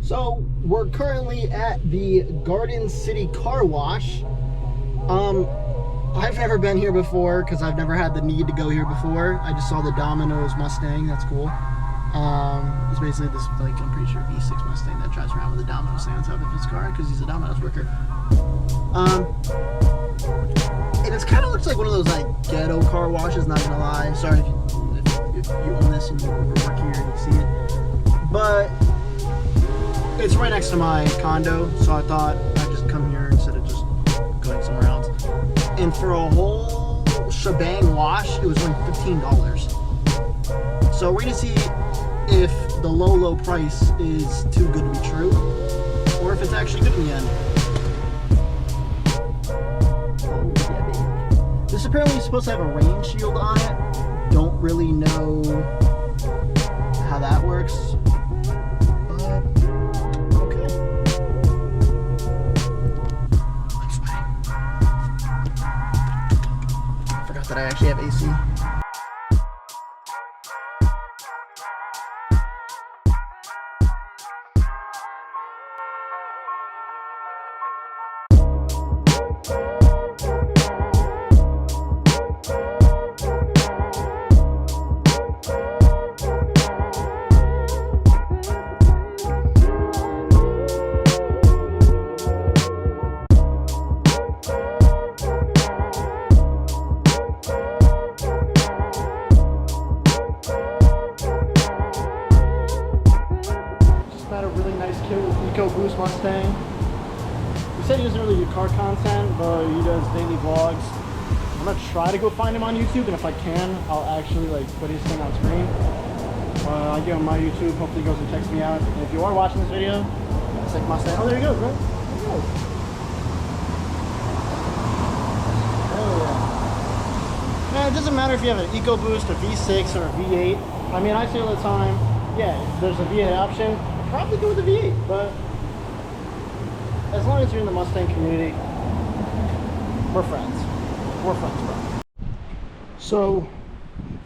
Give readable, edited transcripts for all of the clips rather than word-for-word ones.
So we're currently at the Garden City Car Wash. I've never been here before because I've never had the need to go here before. I just saw the Domino's Mustang. That's cool. It's basically this, like, I'm pretty sure V6 Mustang that drives around with a Domino's sign on top of his car because he's a Domino's worker. And it kind of looks like one of those, like, ghetto car washes, not gonna lie. Sorry if you own this and you work here and you see it. But it's right next to my condo, so I thought I'd just come here instead of just going somewhere else. And for a whole shebang wash, it was only $15. So we're gonna see if the low price is too good to be true, or if it's actually good in the end. Oh yeah, baby. This apparently is supposed to have a rain shield on it. Don't really know how that works. Okay. I'm sweating. I forgot that I actually have AC. Boost Mustang. He said he doesn't really do car content, but he does daily vlogs. I'm gonna try to go find him on YouTube, and if I can, I'll actually like put his thing on screen. I'll give him my YouTube. Hopefully, he goes and checks me out. And if you are watching this video, it's like Mustang. Oh, there he goes, bro. There he goes. Oh yeah. It doesn't matter if you have an EcoBoost, a V6, or a V8. I mean, I say all the time, yeah, if there's a V8 option, probably go with the V8, but as long as you're in the Mustang community, we're friends. We're friends, bro. So,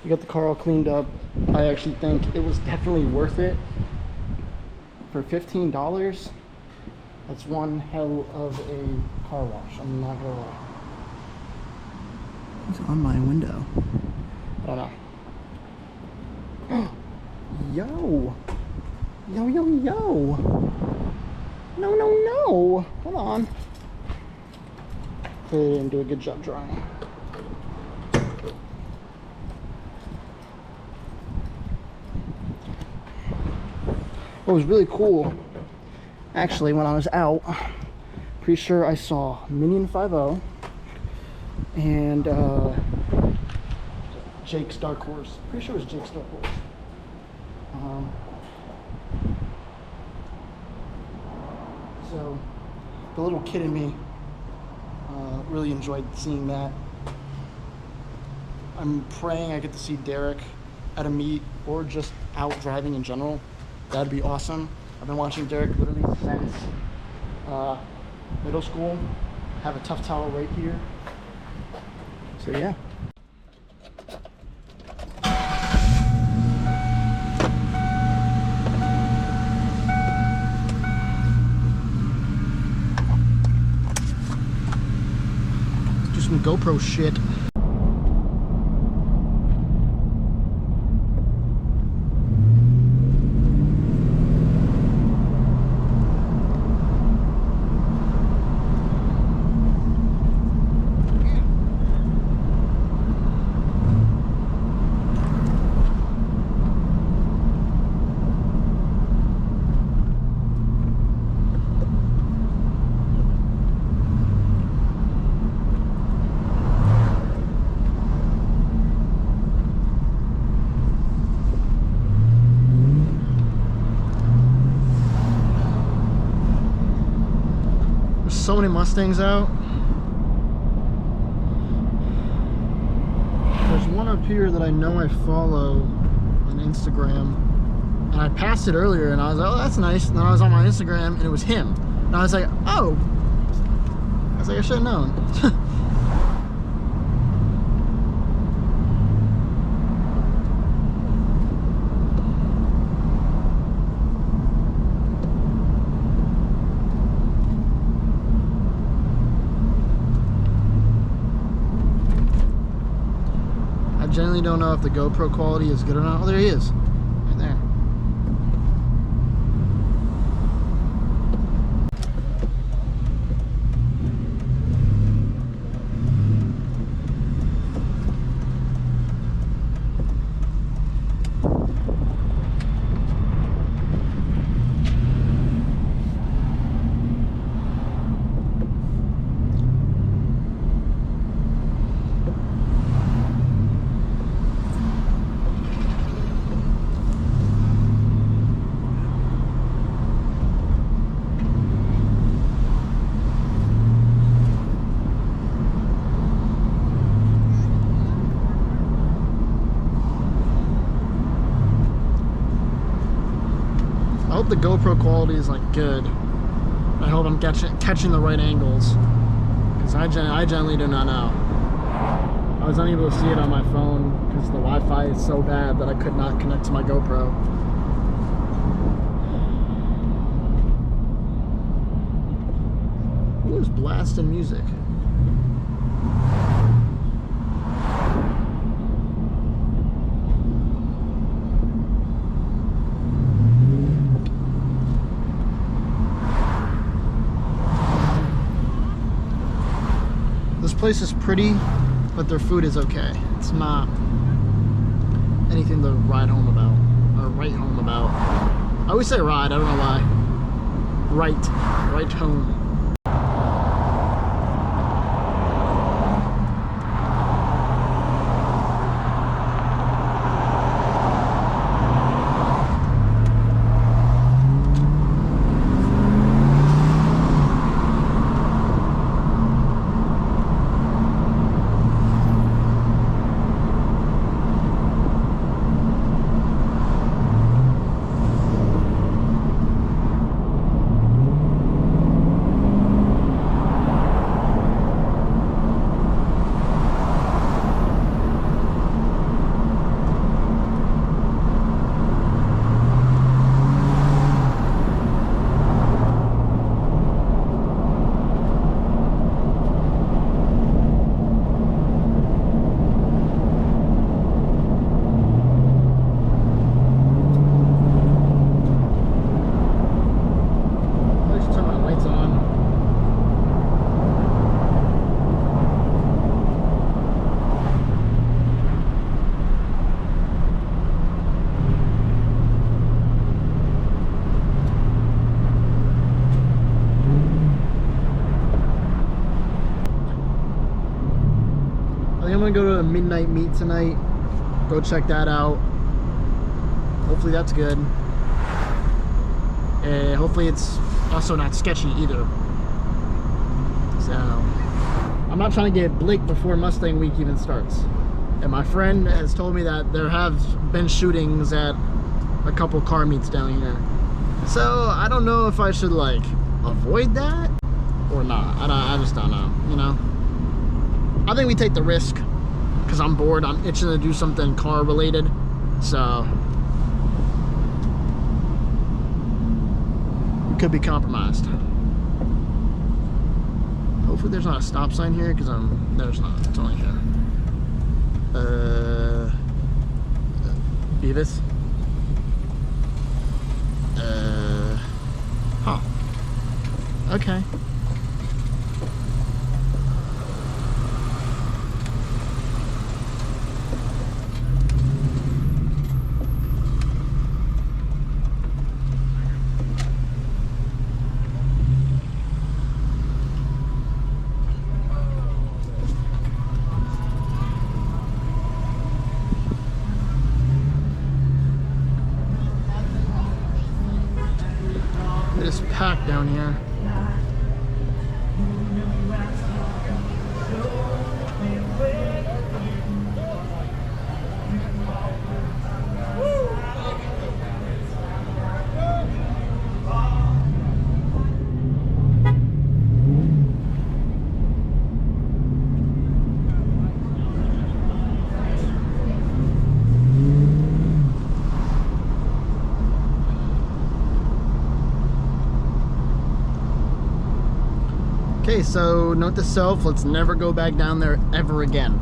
we got the car all cleaned up. I actually think it was definitely worth it. For $15, that's one hell of a car wash. I'm not gonna lie. It's on my window. I don't know. Yo! Yo, yo, yo! No, no, no! Hold on. They didn't do a good job drying. What was really cool, actually, when I was out, pretty sure I saw Minion 5.0 and Jake's Dark Horse. Pretty sure it was Jake's Dark Horse. So the little kid in me really enjoyed seeing that. I'm praying I get to see Derek at a meet or just out driving in general. That'd be awesome. I've been watching Derek literally since middle school. Have a tough towel right here. So yeah. Some GoPro shit. So many Mustangs out. There's one up here that I know I follow on Instagram, and I passed it earlier and I was like, oh, that's nice. And then I was on my Instagram and it was him, and I was like, oh, I should have known. genuinely don't know if the GoPro quality is good or not. Oh, there he is. Right there. I hope the GoPro quality is like good. I hope I'm catching the right angles, because I generally do not know. I was unable to see it on my phone because the Wi-Fi is so bad that I could not connect to my GoPro. Who is blasting music? This place is pretty, but their food is okay. It's not anything to ride home about, or write home about. I always say ride, I don't know why. Write home. I'm gonna go to a midnight meet tonight. Go check that out. Hopefully that's good. And hopefully it's also not sketchy either. So I'm not trying to get Blake before Mustang week even starts. And my friend has told me that there have been shootings at a couple car meets down here. So I don't know if I should like avoid that or not. I just don't know, you know. I think we take the risk because I'm bored. I'm itching to do something car related. So we could be compromised. Hopefully there's not a stop sign here because there's not. It's only here. Beavis. Huh. Okay. It is packed down here. Okay, so note to self, let's never go back down there ever again.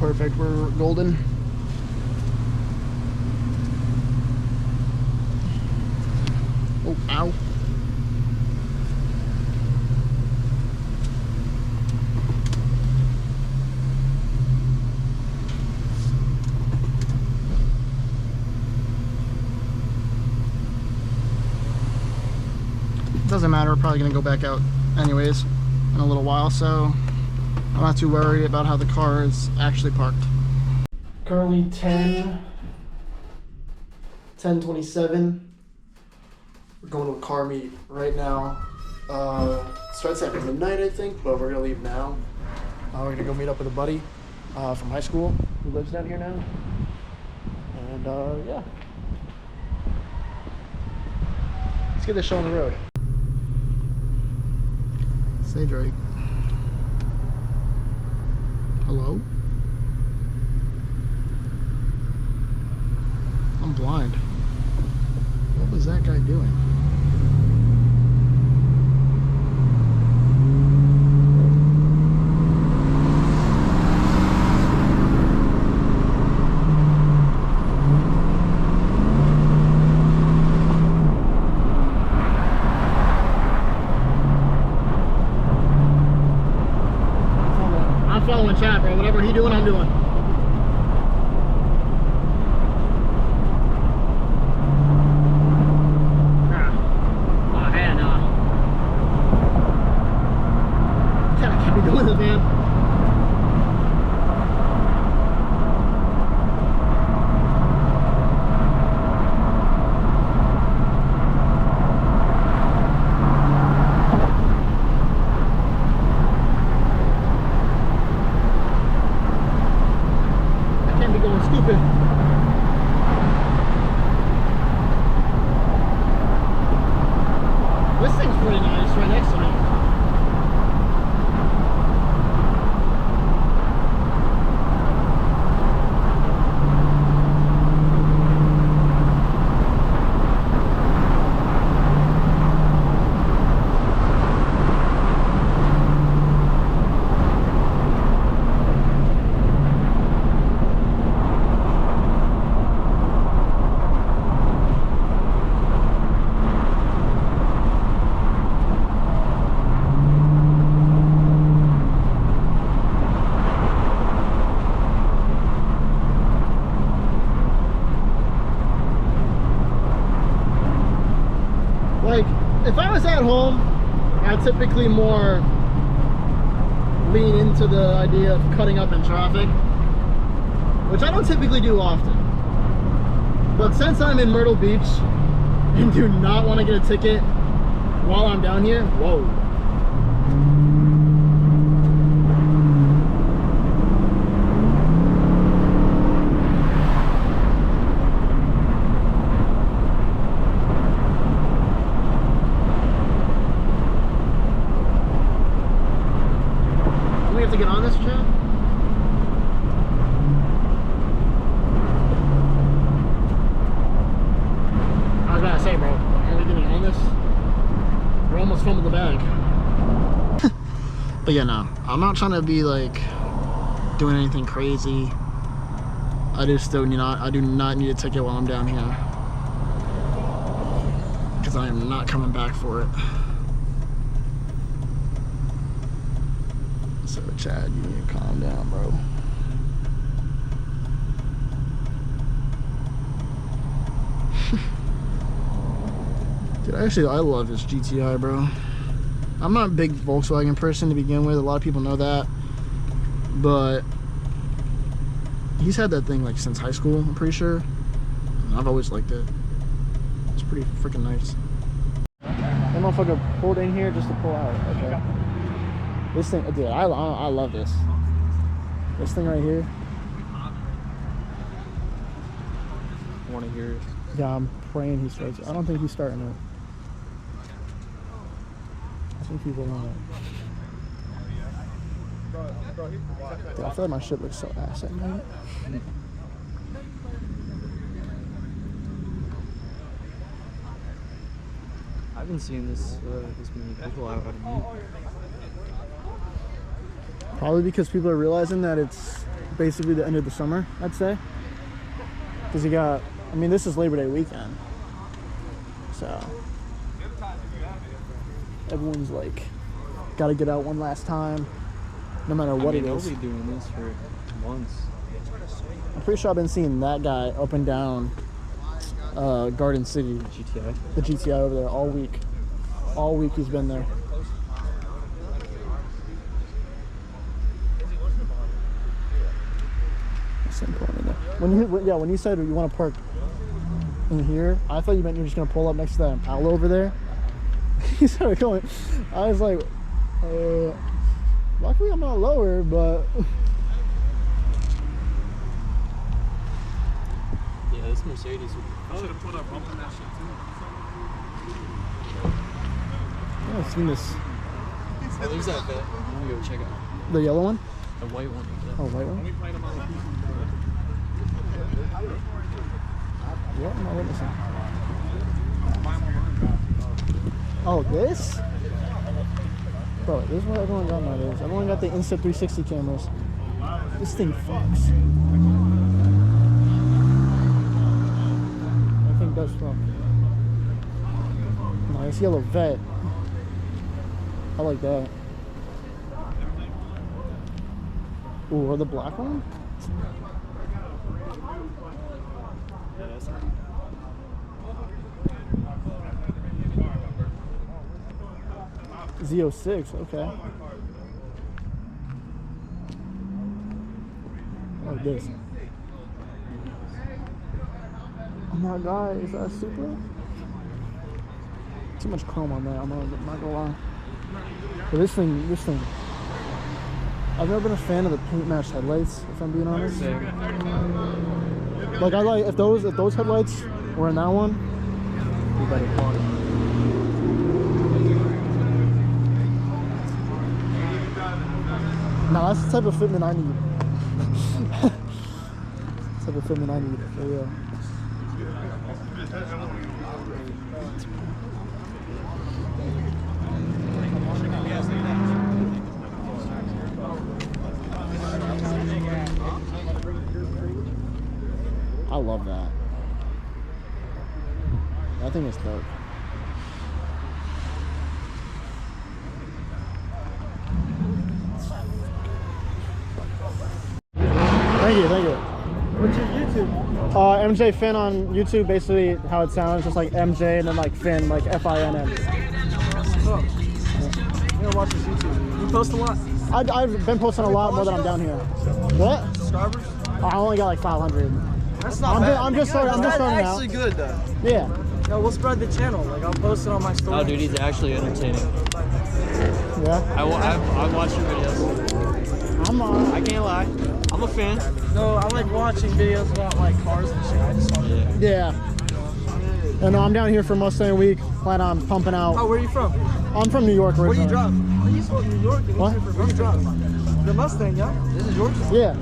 perfect. We're golden. Oh, ow. Doesn't matter, we're probably gonna go back out anyways in a little while, so I'm not too worried about how the car is actually parked. Currently 10:27. We're going to a car meet right now. Starts at midnight, I think, but we're gonna leave now. We're gonna go meet up with a buddy from high school who lives down here now. And yeah. Let's get this show on the road. Say Drake. Hello? I'm blind. What was that guy doing? I'm following chat, bro. Whatever he doing, I'm doing. Doing this, man. I can't be going stupid. This thing's pretty nice right next to me. Like, if I was at home, I'd typically more lean into the idea of cutting up in traffic, which I don't typically do often. But since I'm in Myrtle Beach and do not want to get a ticket while I'm down here, whoa. We have to get on this trip? I was about to say, bro, are we getting on this? We're almost fumbled the bag. But yeah, no, I'm not trying to be like doing anything crazy. I do not need a ticket while I'm down here, because I am not coming back for it. So Chad, you need to calm down, bro. Dude, I love this GTI, bro. I'm not a big Volkswagen person to begin with. A lot of people know that. But he's had that thing like since high school, I'm pretty sure. And I've always liked it. It's pretty freaking nice. That motherfucker pulled in here just to pull out. Okay. This thing, dude, I love this. This thing right here. I want to hear it. Yeah, I'm praying he starts it. I don't think he's starting it. I think he's rolling it. Dude, I feel like my shit looks so ass at night. I haven't seen this many people out at meet. Probably because people are realizing that it's basically the end of the summer, I'd say. Because you got, I mean, this is Labor Day weekend. So everyone's like, got to get out one last time, no matter what it is. They'll be doing this for months. I'm pretty sure I've been seeing that guy up and down Garden City. GTI? The GTI over there all week. All week he's been there. When you said you want to park in here, I thought you meant you're just gonna pull up next to that Impala over there. He started going. I was like, luckily I'm not lower, but yeah, this Mercedes. I should have put a bump in that shit too. I've seen this. Oh, there's that bit. I'm gonna go check it out. The yellow one? The white one. Oh, white one? What am I witnessing? Oh, this? Bro, this is what everyone got nowadays. Everyone got the Insta 360 cameras. This thing fucks. I think that's fuck. Nice yellow vet. I like that. Ooh, or the black one? Z06, okay. I like this. Oh my god, is that super? Too much chrome on that, I'm not gonna lie. But this thing. I've never been a fan of the paint matched headlights, if I'm being honest. Like I like if those headlights were in that one, it'd be better quality. Nah, that's the type of fitment I need. Type of fitment I need, for real. I love that. That thing is dope. Thank you. What's your YouTube? MJ Finn on YouTube, basically how it sounds, just like MJ and then like Finn, like F-I-N-N. Oh. You don't watch his YouTube. You post a lot? I've been posting a lot more than I'm down here. What? Subscribers? I only got like 500. That's not bad. I'm just starting That's out. actually good though. Yeah. No, we'll spread the channel. Like I'll post it on my story. Oh, dude, he's actually entertaining. Yeah. I watch your videos. I can't lie. I'm a fan. No, I like watching videos about like cars and shit. I just want to. Yeah. And I'm down here for Mustang Week. Plan on pumping out. Oh, where are you from? I'm from New York originally. Where do you drive? Oh, you from New York? What? Where do you drive? The Mustang, yeah? This is yours? Yeah.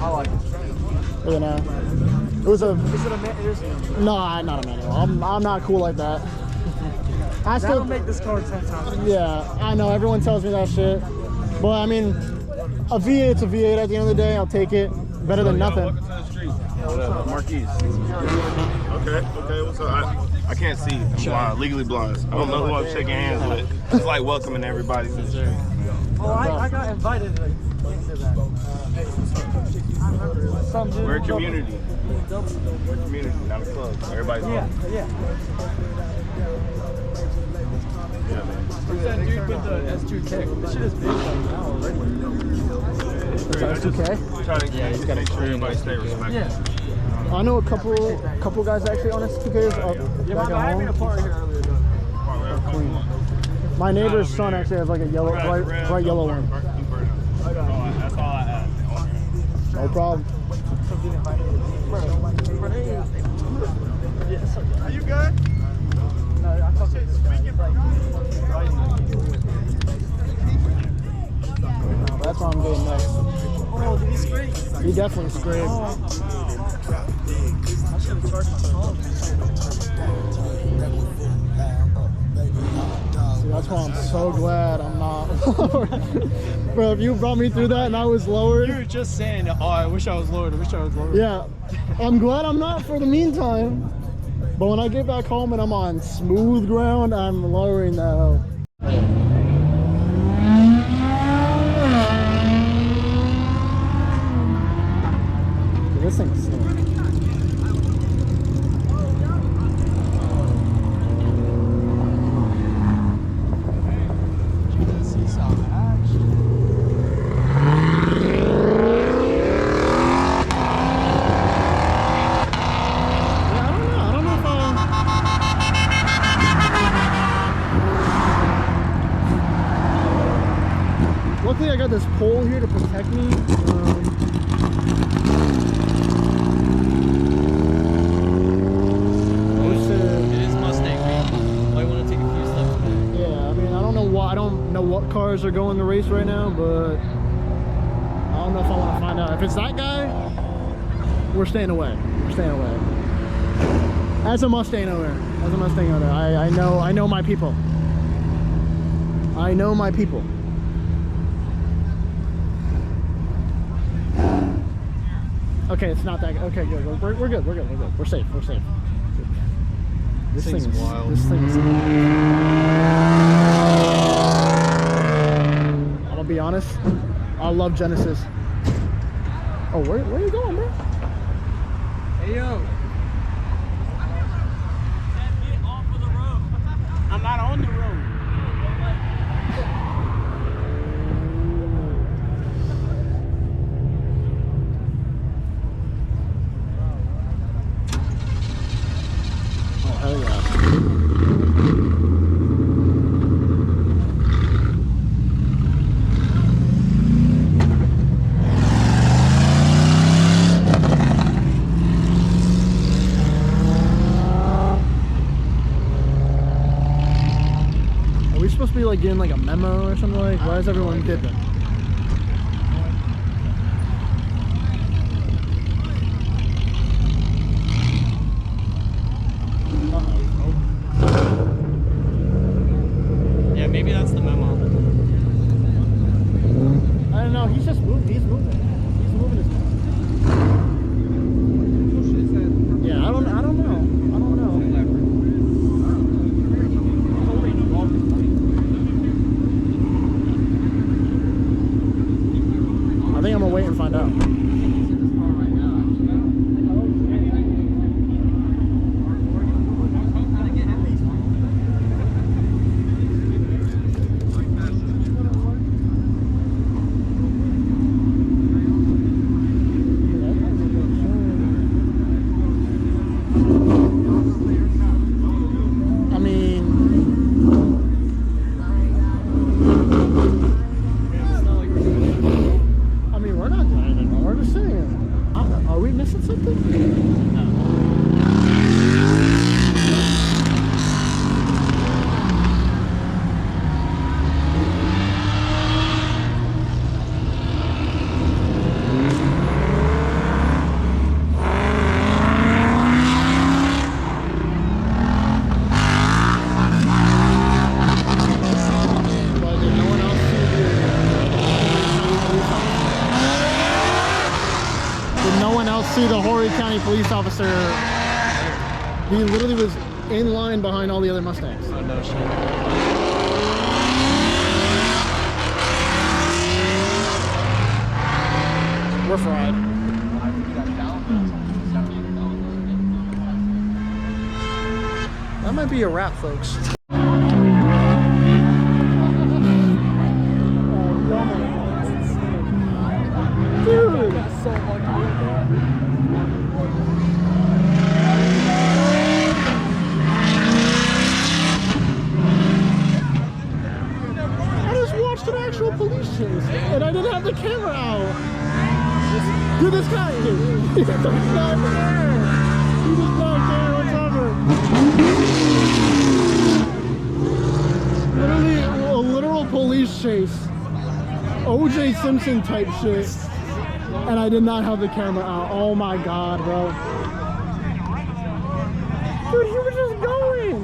I like it. You know, it was a. Is it a man? No, not a manual. I'm not cool like that. I That'll still make this car 10 times. Yeah, I know. Everyone tells me that shit. But I mean, a V8's a V8 at the end of the day. I'll take it. Better than nothing. Welcome to the street. What up, Marquise? Okay, what's up? I can't see. I'm blind, legally blind. I don't know who I'm shaking hands with. It's like welcoming everybody to the street. Oh, I got invited into that. I remember some dude. We're a community. We're a community, not a club. Everybody's welcome. Yeah. Yeah, man. Who's that dude with the S2K? This shit is big now already. That's S2K? Trying to make sure everybody stay respectful. Yeah. I know a couple guys actually on S2Ks up back at having a home. party here earlier. Clean. My neighbor's son actually has like a yellow, bright yellow one. That's all I have. No problem. Are you good? No, I thought it was That's why I'm getting next. Oh, did he scrape? He definitely scraped. I should have charged my phone. See, That's why I'm so glad I'm not lowered. Bro, if you brought me through that and I was lowered. You were just saying, oh, I wish I was lowered. I wish I was lowered. Yeah, I'm glad I'm not for the meantime. But when I get back home and I'm on smooth ground, I'm lowering that hoe. This thing's slick. See some action. Luckily I got this pole here to protect me. It is Mustang, man. Might want to take a few steps back. Yeah, I mean I don't know what cars are going the race right now, but I don't know if I want to find out. If it's that guy, we're staying away. We're staying away. As a Mustang owner, I know my people. I know my people. Okay, it's not that good. Okay, good. We're good. We're good. We're good. We're safe. We're safe. This thing's wild. This thing's. I'm gonna be honest. I love Genesis. Oh, where are you going, bro? Hey, yo. I'm not on the road. Hell yeah. Are we supposed to be like getting like a memo or something like? Why is everyone dipping? Yeah, maybe that's the memo. I don't know. He's just moving. He's moving. He's moving his. Yeah, I don't know. I don't know. I think I'm gonna wait and find out. See the Horry County police officer. He literally was in line behind all the other Mustangs. Oh, no shit. We're fried. That might be a wrap, folks. Dude! An actual police chase, and I didn't have the camera out. Dude, this guy, he's not there. He does not care whatsoever. Literally a literal police chase, OJ Simpson type shit, and I did not have the camera out. Oh my god, bro. Dude, he was just going.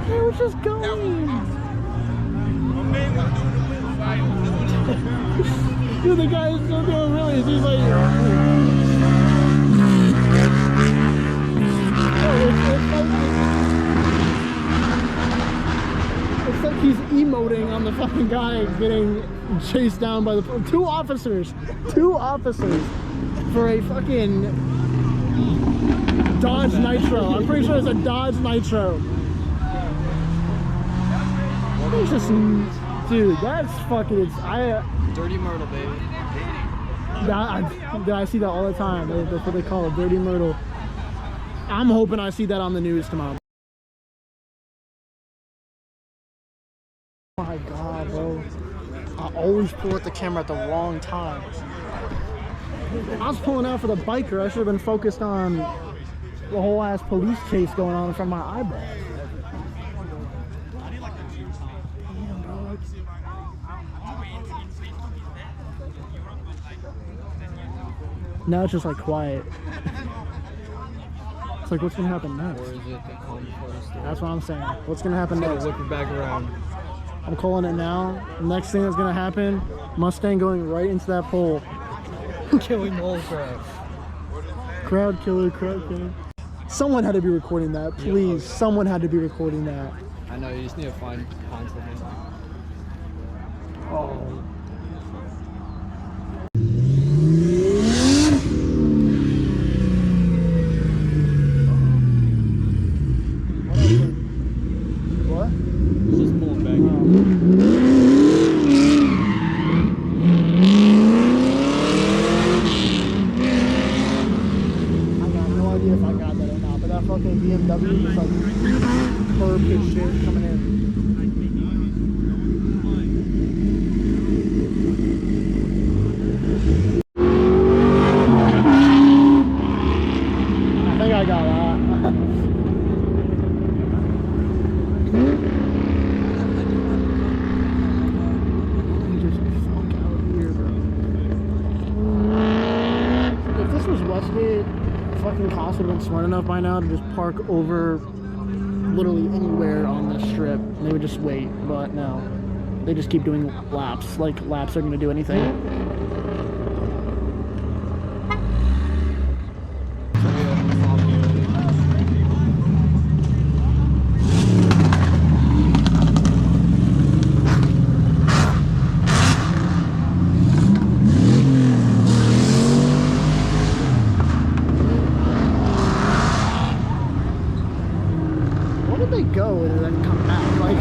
He was just going. Dude, the guy is still doing really. He's like, it's like he's emoting on the fucking guy getting chased down by the two officers for a fucking Dodge Nitro. I'm pretty sure it's a Dodge Nitro. It's just, dude, that's fucking. Dirty Myrtle, baby. I see that all the time. That's what they call it, Dirty Myrtle. I'm hoping I see that on the news tomorrow. Oh my god, bro. I always pull at the camera at the wrong time. I was pulling out for the biker. I should have been focused on the whole ass police chase going on in front of my eyeball. Now it's just like quiet. It's like, what's gonna happen next? Or is it the calm before the storm? That's what I'm saying. What's gonna happen next? Whip it back around. I'm calling it now. The next thing that's gonna happen, Mustang going right into that pole. Killing the whole crowd. Crowd killer. Someone had to be recording that, please. Someone had to be recording that. I know, you just need to find something. Oh. What? It's just pulling back. I got no idea if I got that or not, but that fucking BMW is like curb his shit coming in. I think I got that. Just fuck out of here, bro. If this was Westgate, fucking cops would have been smart enough by now to just park over literally anywhere on the strip. And they would just wait, but no. They just keep doing laps. Like, laps are gonna do anything. Where did they go and then come back? Like, I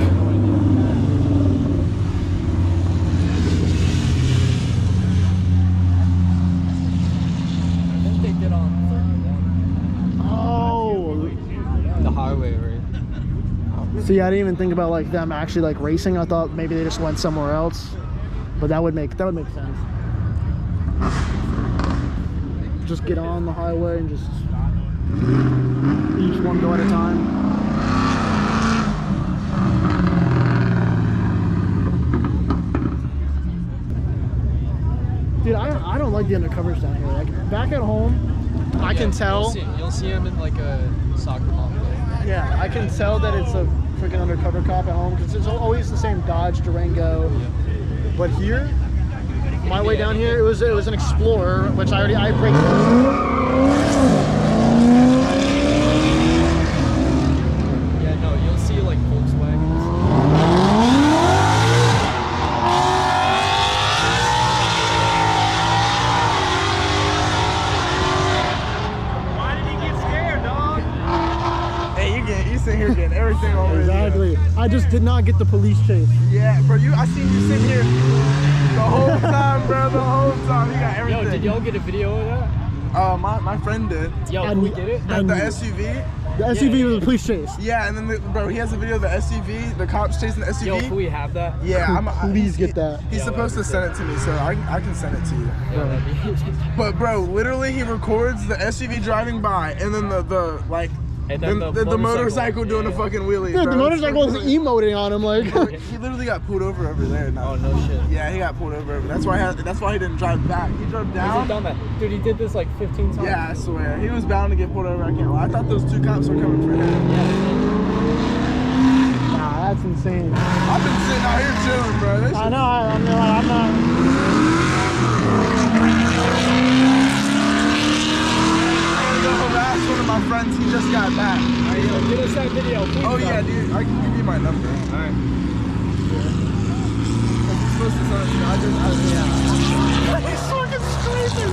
think they did on oh. the highway, right? See, I didn't even think about like them actually like racing. I thought maybe they just went somewhere else, but that would make sense. Just get on the highway and just each one go at a time. Dude, I don't like the undercovers down here. Like back at home, I can tell. You'll see him in like a soccer mom. Yeah, I can tell that it's a freaking undercover cop at home because it's always the same Dodge Durango. But here, my way down here, it was an Explorer, which I braked. Yeah, no, you'll see like Volkswagens. Why did he get scared, dog? Hey, you sit here getting everything on video. Exactly. I just did not get the police chase. Yeah, bro, I seen you sitting here the whole time, bro, the whole time. You got everything. Yo, did y'all get a video of that? My friend did. Yo, And can we get it? The SUV. The SUV was a police chase. Yeah, and then bro, he has a video of the SUV, the cops chasing the SUV. Yo, can we have that? Yeah, Please get that. He's supposed to send it to me, so I can send it to you. Yeah, that'd be But bro, literally he records the SUV driving by, and then the motorcycle doing a fucking wheelie. Dude, bro. the motorcycle was emoting on him like. He literally got pulled over there. Oh no shit. Yeah, he got pulled over. That's why he didn't drive back. He drove Has down. he done that? Dude, he did this like 15 times. Yeah, I swear. He was bound to get pulled over. I can't lie. I thought those two cops were coming for him. Yeah. Nah, That's insane. I've been sitting out here chilling, bro. This I know. I'm not. harass one of my friends. He just got back. Get us that video, please. Oh yeah, dude. I can give you my number. All right. He's supposed to sign it. He's fucking screaming.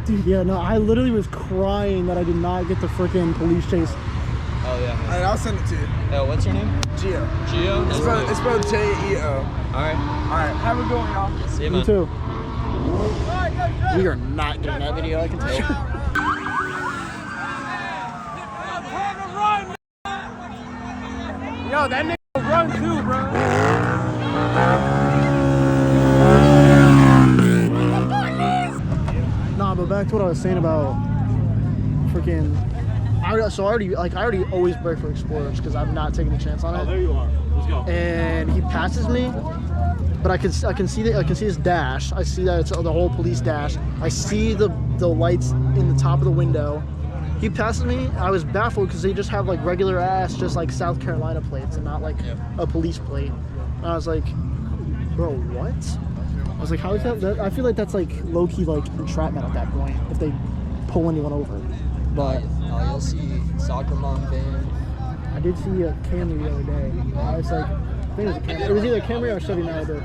Dude, yeah, no, I literally was crying that I did not get the freaking police chase. Oh yeah. All right, I'll send it to you. What's your name? Gio. Gio. It's spelled J-E-O. All right. All right. Have a good one, y'all. See you, Me man. too. We are not getting that video, I can tell you. Yo, that nigga will run too, bro. Nah, but back to what I was saying about freaking. I already always brake for Explorers because I'm not taking a chance on it. Oh, there you are. Let's go. And he passes me, but I can see his dash. I see that it's the whole police dash. I see the lights in the top of the window. He passes me. I was baffled because they just have like regular ass, just like South Carolina plates and not like a police plate. And I was like, bro, what? I was like, how is that? I feel like that's like low key like entrapment at that point if they pull anyone over. But You'll see soccer mom van. I did see a Camry the other day. I was like, I think it was a Camry. It was either a Camry or a Chevy Malibu.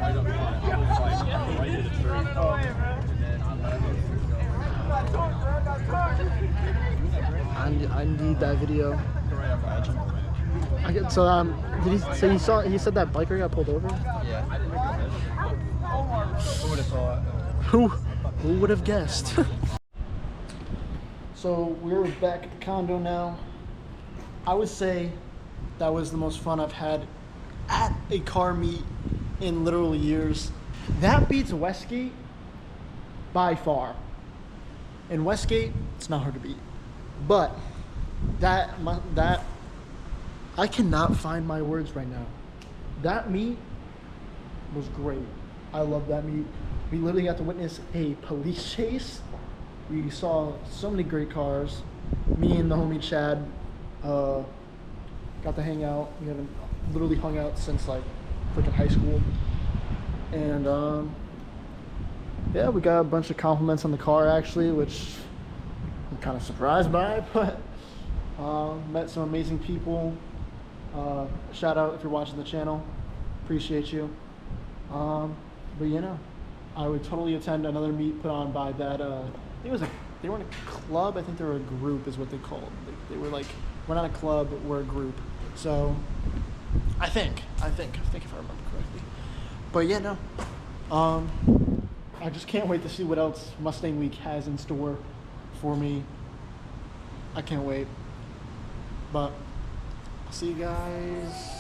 I need that video. He said that biker got pulled over? Yeah. Who would have thought? Who would have guessed? So we're back at the condo now. I would say that was the most fun I've had at a car meet in literally years. That beats Westgate by far. In Westgate, it's not hard to beat. But that I cannot find my words right now. That meet was great. I love that meet. We literally got to witness a police chase. We saw so many great cars. Me and the homie Chad got to hang out. We haven't literally hung out since like freaking high school. And yeah, we got a bunch of compliments on the car actually, which I'm kind of surprised by, but met some amazing people. Shout out if you're watching the channel. Appreciate you. But you know, I would totally attend another meet put on by that I think they weren't a club, I think they were a group is what they called. They were like, we're not a club, we're a group. So I think if I remember correctly. But yeah, no. I just can't wait to see what else Mustang Week has in store for me. I can't wait. But I'll see you guys